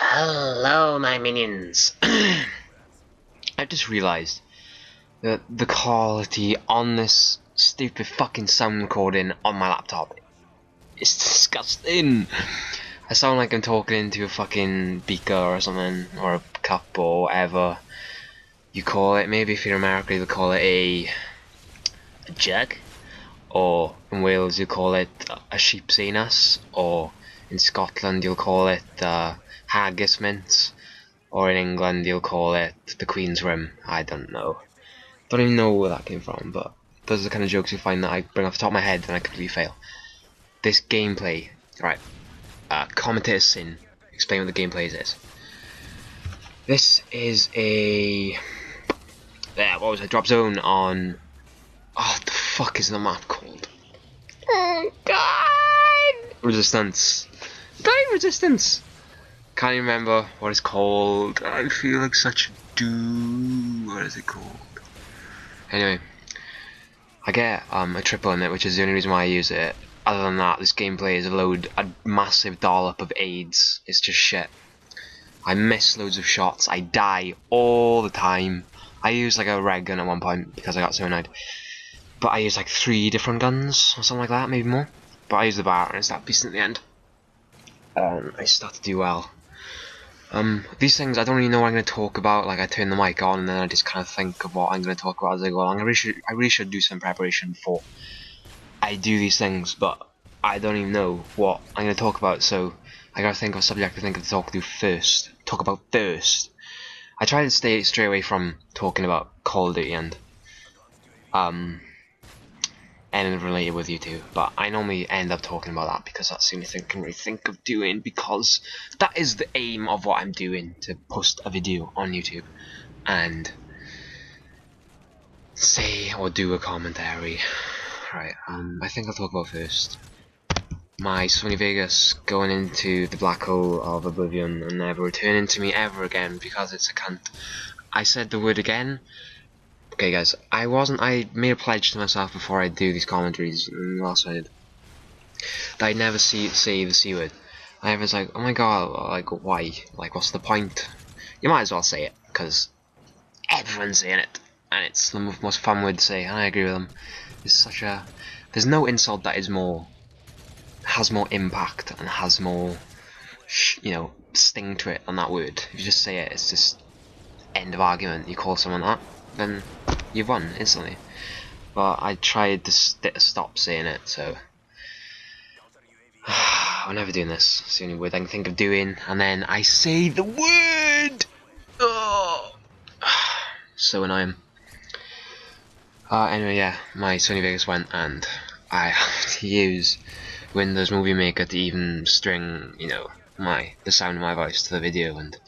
Hello, my minions. I just realised that the quality on this stupid fucking sound recording on my laptop is disgusting. I sound like I'm talking into a fucking beaker or something, or a cup or whatever you call it. Maybe if you're American you'll call it a jug, or in Wales you call it a sheep's anus, or in Scotland you'll call it haggis mince, or in England you'll call it the Queen's Rim. I don't know. Don't even know where that came from, but those are the kind of jokes you find that I bring off the top of my head and I completely fail. This gameplay, right, commentator's sin. Explain what the gameplay is. This is a what was it? Drop zone on. Oh, what the fuck is the map called? Oh God! Resistance. Time resistance. Can't even remember what it's called. I feel like such a dude. What is it called? Anyway, I get a triple in it, which is the only reason why I use it. Other than that, this gameplay is a massive dollop of AIDS. It's just shit. I miss loads of shots. I die all the time. I used like a red gun at one point because I got so annoyed. But I used like 3 different guns or something like that, maybe more. But I used the bar and it's that decent at the end. I start to do well. These things I don't really know what I'm going to talk about. Like I turn the mic on and then I just kind of think of what I'm going to talk about as I go along. I really should do some preparation before I do these things, but I don't even know what I'm going to talk about. So I gotta think of a subject to talk about first. I try to stray away from talking about Call of Duty and anything related with YouTube, but I normally end up talking about that because that's the only thing I can really think of doing, because that is the aim of what I'm doing, to post a video on YouTube and say or do a commentary. Right, I think I'll talk about first my Sony Vegas going into the black hole of oblivion and never returning to me ever again because it's a cunt. I said the word again. Okay guys, I made a pledge to myself before I do these commentaries, and last I did, that I'd never say the C word. I was like, oh my god, like why? Like what's the point? You might as well say it, because everyone's saying it, and it's the most fun word to say, and I agree with them. There's no insult that has more impact and has more, sting to it than that word. If you just say it, it's just end of argument. You call someone that, then you've won instantly. But I tried to stop saying it, so I'm never doing this. It's the only word I can think of doing, and then I say the word. Oh, so annoying. Anyway, yeah, my Sony Vegas went, and I have to use Windows Movie Maker to even string, the sound of my voice to the video, and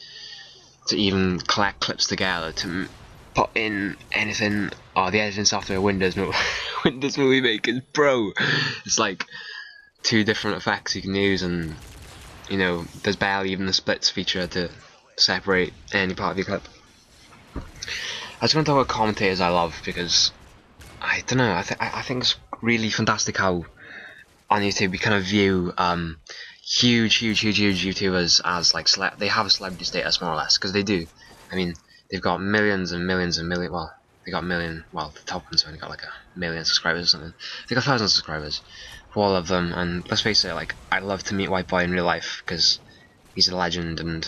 to even collect clips together to put in anything. Oh, the editing software Windows Movie Maker, bro. It's like 2 different effects you can use, and there's barely even the splits feature to separate any part of your clip. I just want to talk about commentators I love, because I don't know. I think it's really fantastic how on YouTube we kind of view huge YouTubers as like they have a celebrity status more or less, because they do. I mean, they've got millions and millions and millions. Well, they got million. Well, the top one's only got like 1,000,000 subscribers or something. They got 1,000 subscribers for all of them. And let's face it, like I love to meet White Boy in real life because he's a legend, and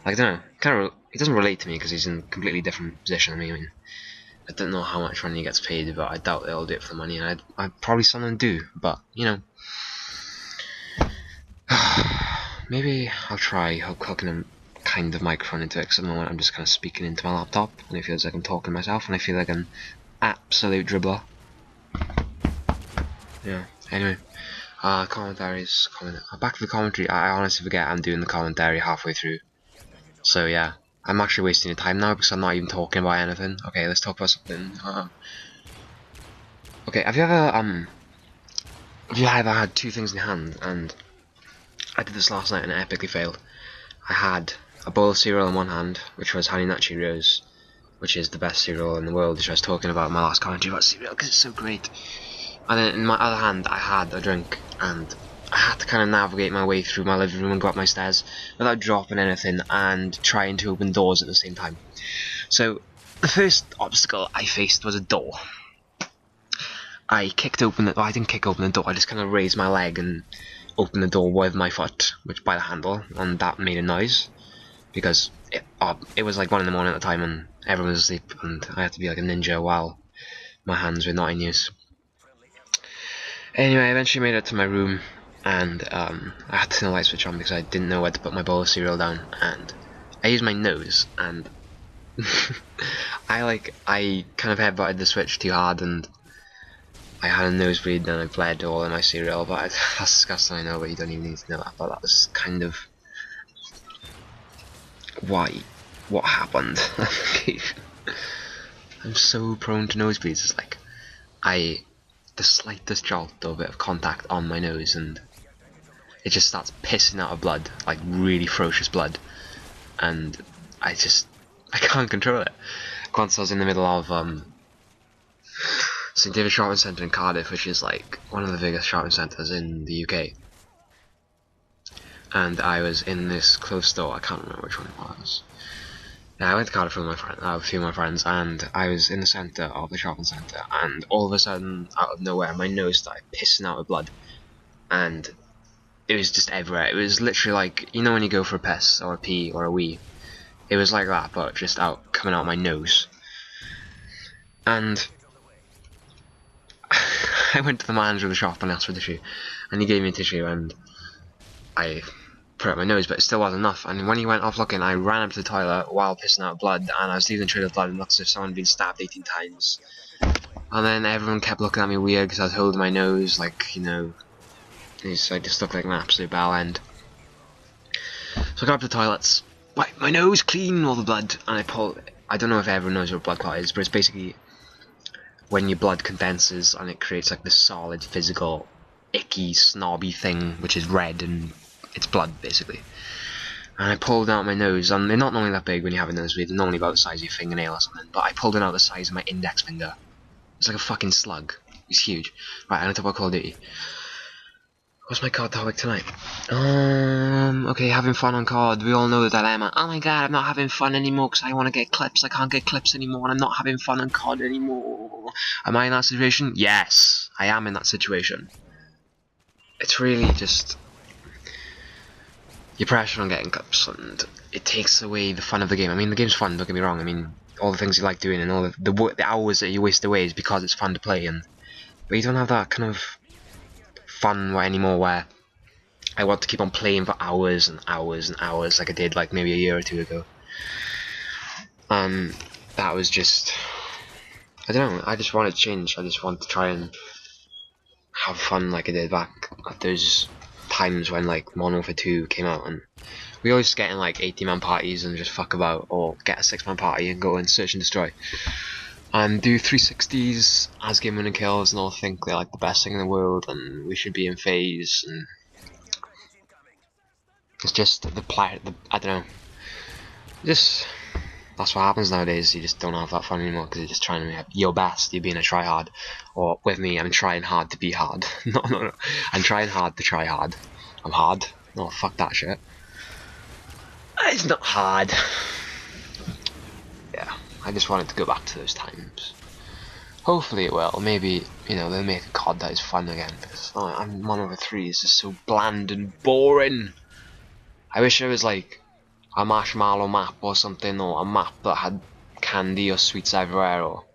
like, I don't know, he doesn't relate to me because he's in a completely different position than me. I mean, I don't know how much money he gets paid, but I doubt they'll do it for the money, and I probably some of them do, but maybe I'll try hooking a kind of microphone into it, because at the moment I'm just kind of speaking into my laptop, and it feels like I'm talking to myself, and I feel like an absolute dribbler. Yeah, anyway, commentaries, back to the commentary. I honestly forget I'm doing the commentary halfway through, so yeah. I'm actually wasting your time now because I'm not even talking about anything. Okay, let's talk about something. Okay, have you ever had 2 things in your hand? And I did this last night and it epically failed. I had a bowl of cereal in one hand, which was Honey Nut Cheerios, which is the best cereal in the world, which I was talking about in my last commentary about cereal because it's so great. And then in my other hand I had a drink, and I had to kind of navigate my way through my living room and go up my stairs without dropping anything and trying to open doors at the same time. So the first obstacle I faced was a door. I kicked open it. Well, I didn't kick open the door. I just kind of raised my leg and opened the door with my foot, which by the handle, and that made a noise because it was like 1 in the morning at the time and everyone was asleep, and I had to be like a ninja while my hands were not in use. Anyway, I eventually made it to my room, and I had to turn the light switch on because I didn't know where to put my bowl of cereal down, and I used my nose, and I kind of headbutted the switch too hard, and I had a nosebleed and I bled all in my cereal, but that's disgusting, I know, but you don't even need to know that, but that was kind of what happened. I'm so prone to nosebleeds. It's like the slightest jolt or a bit of contact on my nose and it just starts pissing out of blood, like really ferocious blood, and I can't control it. Once I was in the middle of St David's Shopping Centre in Cardiff, which is like one of the biggest shopping centres in the UK, and I was in this clothes store. I can't remember which one it was. Yeah, I went to Cardiff with a few of my friends, and I was in the centre of the shopping centre, and all of a sudden, out of nowhere, my nose started pissing out with blood, and it was just everywhere. It was literally like, you know when you go for a piss, or a pee, or a wee? It was like that, but just coming out my nose. And I went to the manager of the shop and asked for a tissue, and he gave me a tissue, and I put it up my nose, but it still wasn't enough. And when he went off looking, I ran up to the toilet while pissing out blood, and I was leaving a trail of blood and looked as if someone had been stabbed 18 times. And then everyone kept looking at me weird because I was holding my nose, like, you know, I just looked like an absolute bell end. So I got up to the toilets, wipe my nose clean, all the blood, and I pulled. I don't know if everyone knows what a blood clot is, but it's basically when your blood condenses and it creates like this solid, physical, icky, snobby thing, which is red and it's blood, basically. And I pulled out my nose, and they're not normally that big when you have a nosebleed, they're normally about the size of your fingernail or something, but I pulled it out the size of my index finger. It's like a fucking slug. It's huge. Right, I'm gonna talk about Call of Duty. What's my COD topic tonight? Okay, having fun on COD. We all know the dilemma. Oh my god, I'm not having fun anymore because I want to get clips. I can't get clips anymore, and I'm not having fun on COD anymore. Am I in that situation? Yes, I am in that situation. It's really just your pressure on getting clips, and it takes away the fun of the game. I mean, the game's fun. Don't get me wrong. I mean, all the things you like doing and all the hours that you waste away is because it's fun to play, but you don't have that kind of fun anymore where I want to keep on playing for hours and hours and hours like I did like maybe a year or two ago. That was just, I don't know, I just wanted to change. I just want to try and have fun like I did back at those times when like Modern Warfare 2 came out, and we always get in like 80-man parties and just fuck about, or get a 6-man party and go and search and destroy. And do 360s as game winning kills and all think they're like the best thing in the world and we should be in phase, and it's just I don't know, just that's what happens nowadays. You just don't have that fun anymore because you're just trying to be your best. You're being a try hard, or with me, I'm trying hard to be hard. No, I'm trying hard to try hard. I'm hard. No, fuck that shit. It's not hard. Yeah, I just wanted to go back to those times. Hopefully it will. Maybe, you know, they'll make a COD that is fun again. Because Modern Warfare 3 is just so bland and boring. I wish there was like a marshmallow map or something, or a map that had candy or sweets everywhere, or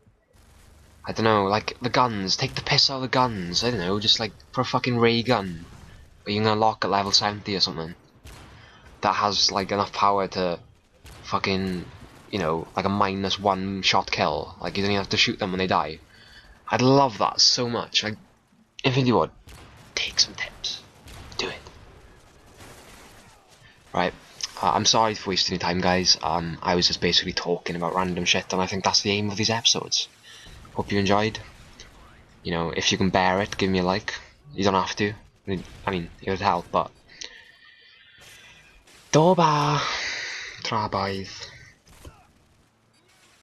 I don't know, like the guns. Take the piss out of the guns. I don't know, just like for a fucking ray gun, but you can unlock at level 70 or something. That has like enough power to fucking, you know, like a -1 shot kill. Like you don't even have to shoot them when they die. I'd love that so much. Like, Infinity Ward, take some tips. Do it. Right. I'm sorry for wasting your time, guys. I was just basically talking about random shit, and I think that's the aim of these episodes. Hope you enjoyed. You know, if you can bear it, give me a like. You don't have to. I mean, it would help, but... Doba! Trabaith.